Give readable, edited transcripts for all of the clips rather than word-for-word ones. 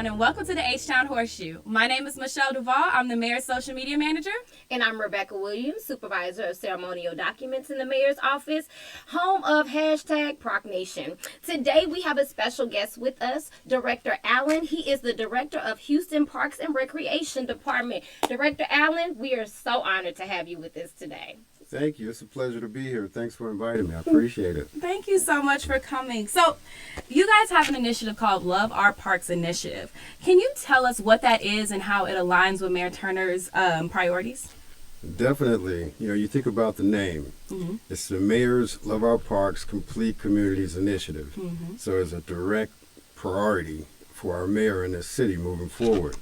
everyone, and welcome to the H-town Horseshoe. My name is Michelle Duvall. I'm the mayor's social media manager. And I'm Rebekah Williams, supervisor of ceremonial documents in the mayor's office, home of #ParkNation. Today we have a special guest with us, Director Allen. He is the director of Houston Parks and Recreation Department. Director Allen, we are so honored to have you with us today. Thank you. It's a pleasure to be here. Thanks for inviting me. I appreciate it. Thank you so much for coming. So, you guys have an initiative called Love Our Parks Initiative. Can you tell us what that is and how it aligns with Mayor Turner's priorities? Definitely. You think about the name. Mm-hmm. It's the Mayor's Love Our Parks Complete Communities Initiative. Mm-hmm. So it's a direct priority for our mayor in this city moving forward.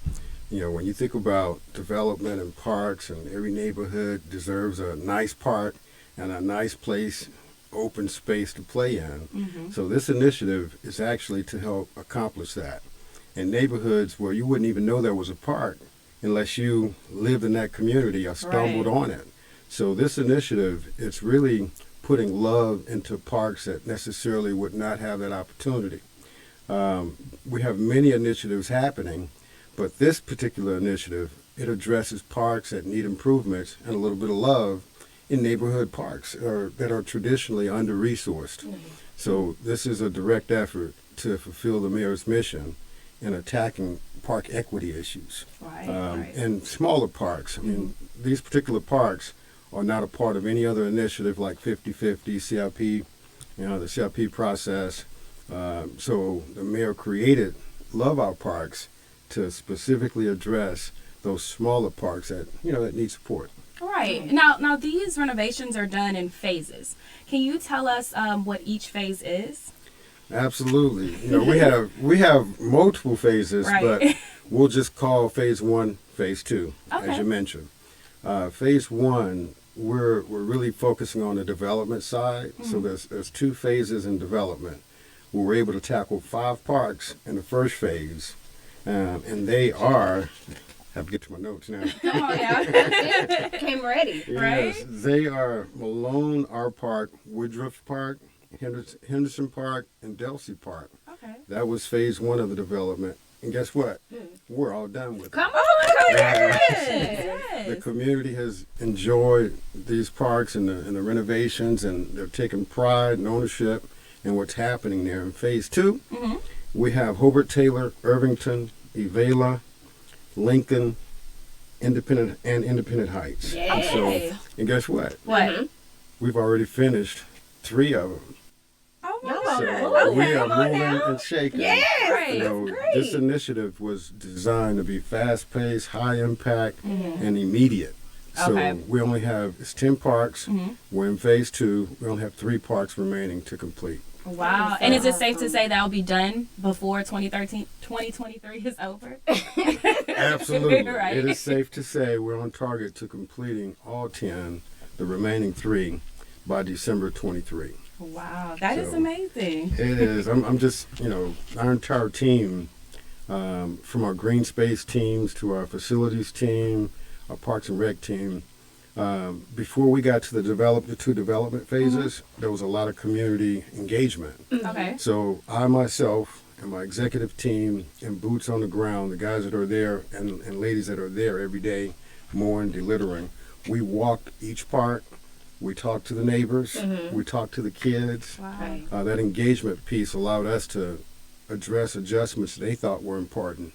When you think about development and parks, and every neighborhood deserves a nice park and a nice place, open space to play in. Mm-hmm. So this initiative is actually to help accomplish that. In neighborhoods where you wouldn't even know there was a park unless you lived in that community or stumbled on it. So this initiative, it's really putting love into parks that necessarily would not have that opportunity. We have many initiatives happening, but this particular initiative, it addresses parks that need improvements and a little bit of love in neighborhood parks that are traditionally under-resourced. Mm-hmm. So this is a direct effort to fulfill the mayor's mission in attacking park equity issues. And smaller parks. These particular parks are not a part of any other initiative like 50/50, CIP, the CIP process. So the mayor created Love Our Parks to specifically address those smaller parks that need support. Right. Now these renovations are done in phases. Can you tell us what each phase is? Absolutely. We have multiple phases, but we'll just call phase 1, phase 2, as you mentioned. Phase 1, we're really focusing on the development side. Mm-hmm. So there's 2 phases in development. We were able to tackle 5 parks in the first phase. And they are, I have to get to my notes now. Come on now. Came ready. Yes, right? They are Malone R Park, Woodruff Park, Henderson Park, and Delsey Park. Okay. That was phase 1 of the development. And guess what? We're all done with it. Come on. Yes. The community has enjoyed these parks and the renovations, and they're taking pride and ownership in what's happening there. In phase 2, we have Hobart Taylor, Irvington, Evela, Lincoln, Independent Heights. Yay. And guess what? What? We've already finished 3 of them. Oh my So God. we are moving and shaking. Yes. Right. Great. This initiative was designed to be fast-paced, high impact, and immediate. So we only have, it's 10 parks. We're in phase 2. We only have 3 parks remaining to complete. Wow. And is it safe to say that will be done before 2023 is over? Absolutely. Right. It is safe to say we're on target to completing all 10, the remaining 3, by December 23. Wow. That is amazing. It is. I'm just, our entire team, from our green space teams to our facilities team, our Parks and Rec team, before we got to the 2 development phases, there was a lot of community engagement. Okay. So I myself and my executive team and boots on the ground, the guys that are there and ladies that are there every day, mowing, delittering, we walked each park. We talked to the neighbors. We talked to the kids. Wow. That engagement piece allowed us to address adjustments they thought were important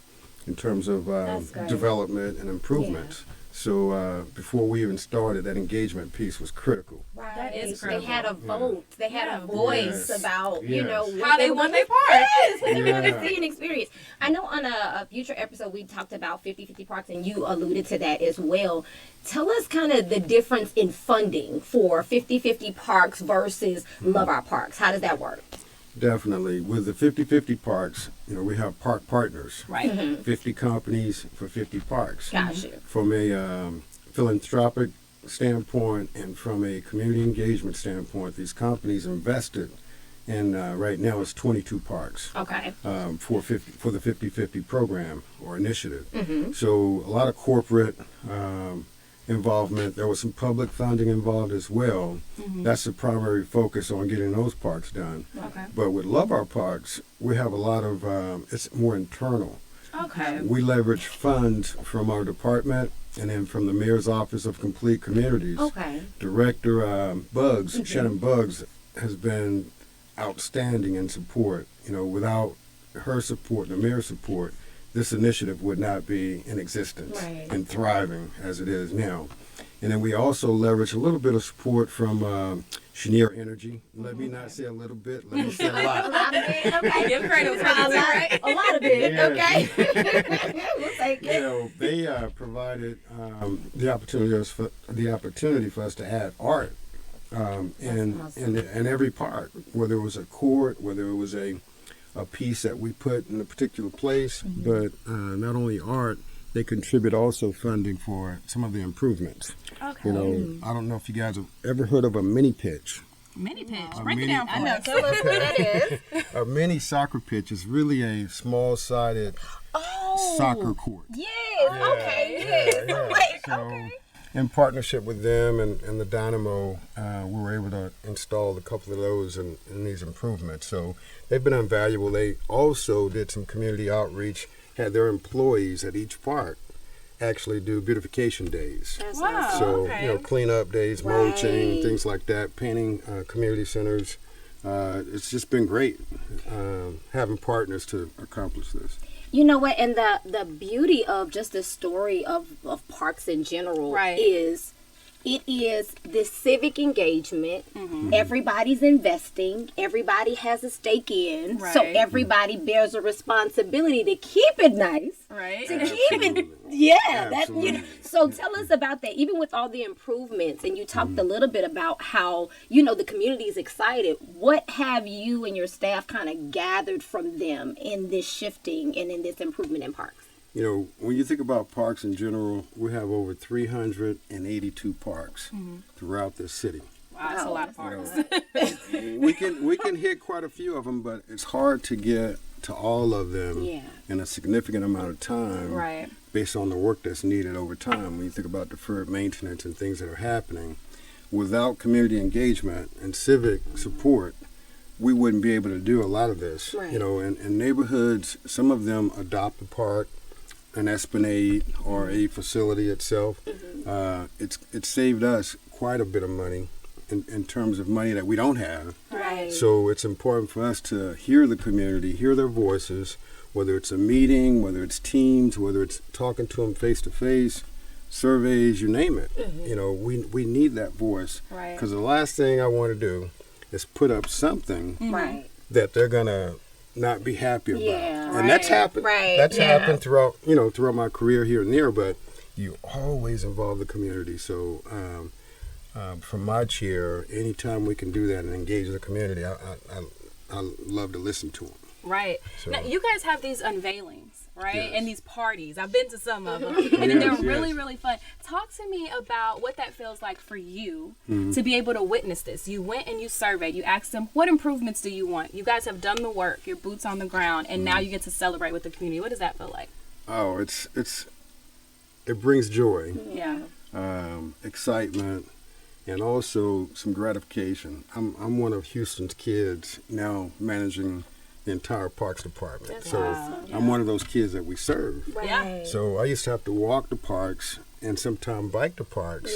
in terms of development and improvements. Yeah. So before we even started, that engagement piece was critical. Right. That is critical. They had a vote. They had a voice about, how they want their part. Yes, what they want to see and experience. I know on a future episode we talked about 50/50 parks, and you alluded to that as well. Tell us kind of the difference in funding for 50/50 parks versus Love Our Parks. How does that work? Definitely. With the 50/50 parks, we have park partners. Right. 50 companies for 50 parks. Gotcha. From a philanthropic standpoint and from a community engagement standpoint, these companies invested in, right now it's 22 parks. Okay. For the 50/50 program or initiative. So a lot of corporate involvement. There was some public funding involved as well. That's the primary focus on getting those parks done. Okay. But with Love Our Parks, we have a lot of, it's more internal. Okay. We leverage funds from our department and then from the Mayor's Office of Complete Communities. Okay. Director Bugs, Shannon Bugs, has been outstanding in support. Without her support, the mayor's support, this initiative would not be in existence and thriving as it is now. And then we also leverage a little bit of support from Cheniere Energy. Let me not say a little bit, let me say a lot. Okay. Give credit where credit's due, right? A lot of it. Yes. Okay. We'll take it. They provided the opportunity for us to add art in every park, whether it was a court, whether it was a piece that we put in a particular place, but not only art, they contribute also funding for some of the improvements. Okay. I don't know if you guys have ever heard of a mini pitch. Mini pitch. A Break it mini- down for I know. us. Tell us what that is. A mini soccer pitch is really a small-sided soccer court. Yes. Okay. Yes. Wait, So, in partnership with them and the Dynamo, we were able to install a couple of those in these improvements. So they've been invaluable. They also did some community outreach, had their employees at each park actually do beautification days. That's Wow. awesome. So, okay. cleanup days, Right. mulching, things like that, painting community centers. It's just been great having partners to accomplish this. You know what? And the beauty of just the story of parks in general is it is this civic engagement. Everybody's investing. Everybody has a stake in. So Right. everybody bears a responsibility to keep it nice. Right. To keep it, yeah. Absolutely. So tell us about that. Even with all the improvements, and you talked a little bit about how the community is excited. What have you and your staff kind of gathered from them in this shifting and in this improvement in parks? When you think about parks in general, we have over 382 parks throughout this city. Wow, that's a lot of parks. We can hit quite a few of them, but it's hard to get to all of them in a significant amount of time Right. based on the work that's needed over time. When you think about deferred maintenance and things that are happening, without community engagement and civic support, we wouldn't be able to do a lot of this. Right. In neighborhoods, some of them adopt a park, an esplanade, or a facility itself. It's saved us quite a bit of money in terms of money that we don't have. Right. So it's important for us to hear the community, hear their voices, whether it's a meeting, whether it's teams, whether it's talking to them face to face, surveys, you name it. We need that voice. Right. Because the last thing I want to do is put up something Right. that they're gonna not be happy about. Yeah, And that's right, happened. right, That's yeah. happened throughout my career here and there, but you always involve the community. So from my chair, anytime we can do that and engage the community, I love to listen to them. Right. So- Now, you guys have these unveilings, right? Yes. And these parties. I've been to some of them. And they're Yes, really, yes. really fun. Talk to me about what that feels like for you to be able to witness this. You went and you surveyed. You asked them, what improvements do you want? You guys have done the work. Your boots on the ground. And now you get to celebrate with the community. What does that feel like? Oh, it brings joy, Yeah. excitement, and also some gratification. I'm one of Houston's kids now managing the entire parks department. That's so awesome. I'm one of those kids that we serve. Right. So I used to have to walk the parks and sometimes bike the parks.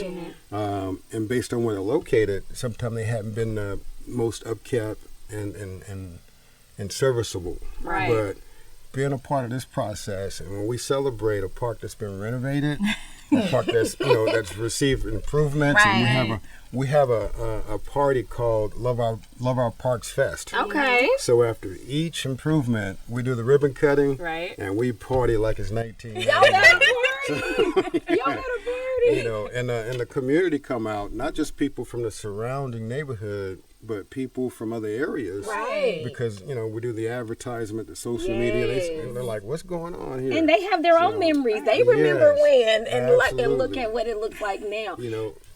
And based on where they're located, sometimes they haven't been the most upkept and serviceable. Right. But being a part of this process, and when we celebrate a park that's been renovated, a park that's that's received improvements, and we have a party called Love Our Parks Fest. Okay. So after each improvement, we do the ribbon cutting, Right. and we party like it's 19. Y'all got a party. Y'all got a party. And the community come out, not just people from the surrounding neighborhood, but people from other areas. Right. Because, we do the advertisement, the social media, and they're like, what's going on here? And they have their own memories. They remember when and look absolutely. at what it looks like now.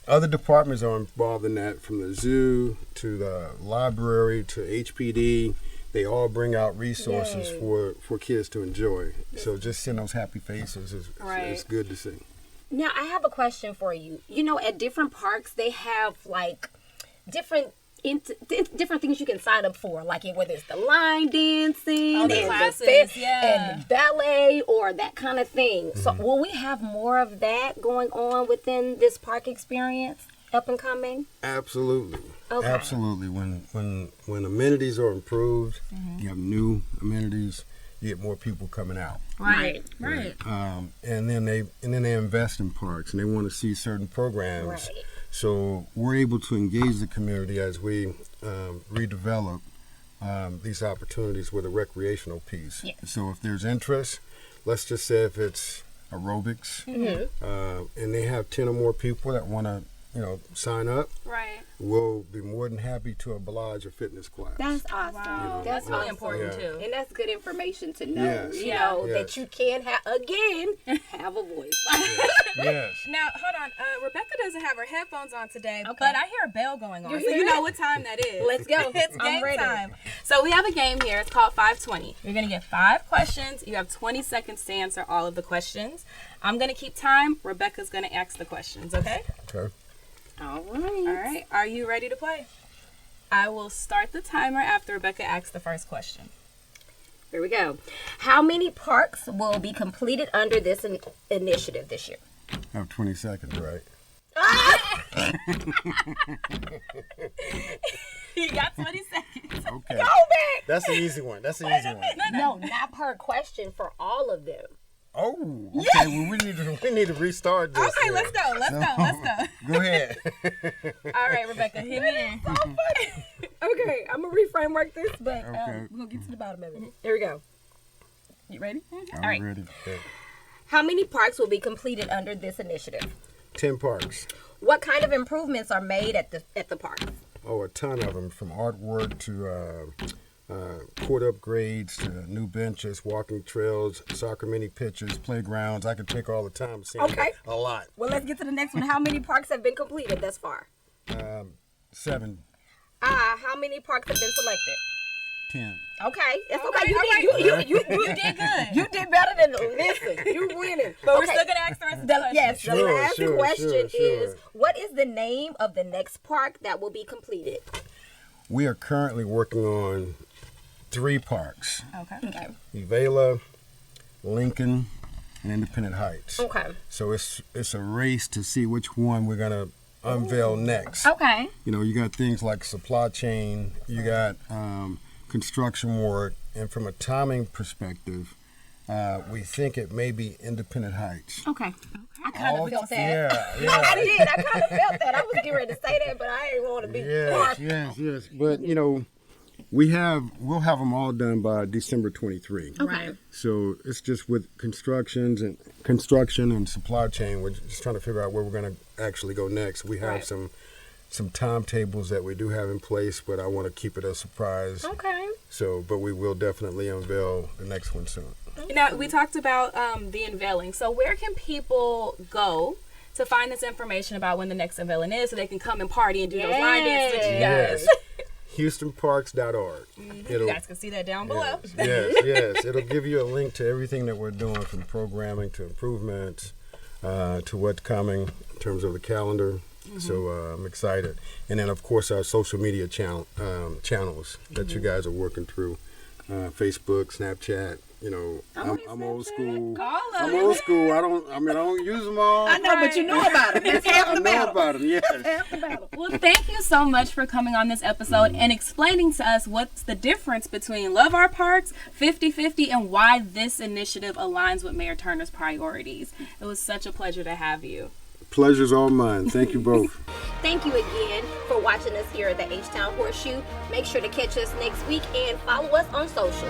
Other departments are involved in that, from the zoo to the library to HPD. They all bring out resources for kids to enjoy. So just seeing those happy faces is good to see. Now, I have a question for you. At different parks, they have like different different things you can sign up for, like whether it's the line dancing and the the classes, yeah. and the ballet or that kind of thing. So will we have more of that going on within this park experience up and coming? Absolutely. Okay. Absolutely. When amenities are improved, you have new amenities, you get more people coming out. Right. And then they invest in parks and they want to see certain programs. Right. So we're able to engage the community as we redevelop these opportunities with a recreational piece. Yeah. So if there's interest, let's just say if it's aerobics, and they have 10 or more people that want to, sign up, Right. we'll be more than happy to oblige a fitness class. That's awesome. Wow. That's really awesome. important too. And that's good information to know. Yes. That you can have a voice. Yes. Now, hold on. Rebekah doesn't have her headphones on today, Okay. but I hear a bell going on. You So hear you know it? what time that is. Let's go. It's I'm game ready. time. So we have a game here. It's called 520. You're going to get 5 questions. You have 20 seconds to answer all of the questions. I'm going to keep time. Rebekah's going to ask the questions, okay? Okay. All All right. right. Are you ready to play? I will start the timer after Rebekah asks the first question. Here we go. How many parks will be completed under this initiative this year? I have 20 seconds, right? You got 20 seconds. Okay. Go back. That's an easy one. No, not per question, for all of them. Oh, okay. Well, we need to restart this. Okay, here. let's go. Let's go. Go ahead. All right, Rebekah, hit me in. So funny. Okay, I'm going to reframework this, but Okay. we're going to get to the bottom of it. Here we go. You ready? I'm All right. ready. Okay. How many parks will be completed under this initiative? 10 parks. What kind of improvements are made at the park? Oh, a ton of them, from artwork to court upgrades to new benches, walking trails, soccer mini pitches, playgrounds. I could take all the time saying Okay. a lot. Well, let's get to the next one. How many parks have been completed thus far? 7, How many parks have been selected? 10. Okay, it's okay. Okay, You all did. You did good. You did better than listen. You winning. But we're Okay. still gonna ask the rest of the questions. Yes, the Sure, last sure, question sure. is: what is the name of the next park that will be completed? We are currently working on 3 parks: Okay. Evela, Lincoln, and Independent Heights. Okay. So it's a race to see which one we're gonna unveil next. Okay. You got things like supply chain, you got construction work, and from a timing perspective, we think it may be Independent Heights. Okay. I kind of felt that. Yeah. I did. I kind of felt that. I was getting ready to say that, but I didn't want to be harsh. Yes. But we'll have them all done by December 23. Okay. So it's just with construction and supply chain. We're just trying to figure out where we're going to actually go next. We have some timetables that we do have in place, but I want to keep it a surprise. Okay. So, but we will definitely unveil the next one soon. Now, we talked about the unveiling. So where can people go to find this information about when the next unveiling is so they can come and party and do those line dances with you guys? HoustonParks.org. You guys can see that down below. Yes. It'll give you a link to everything that we're doing, from programming to improvements to what's coming in terms of the calendar. So I'm excited. And then, of course, our social media channels that you guys are working through. Facebook, Snapchat. I'm old school. I'm old school. I don't use them all. I know, but you know about them. That's half the I know battle. about them, yes. Half the battle. Well, thank you so much for coming on this episode and explaining to us what's the difference between Love Our Parks, 50/50, and why this initiative aligns with Mayor Turner's priorities. It was such a pleasure to have you. Pleasure's all mine. Thank you both. Thank you again for watching us here at the H-town Horseshoe. Make sure to catch us next week and follow us on social.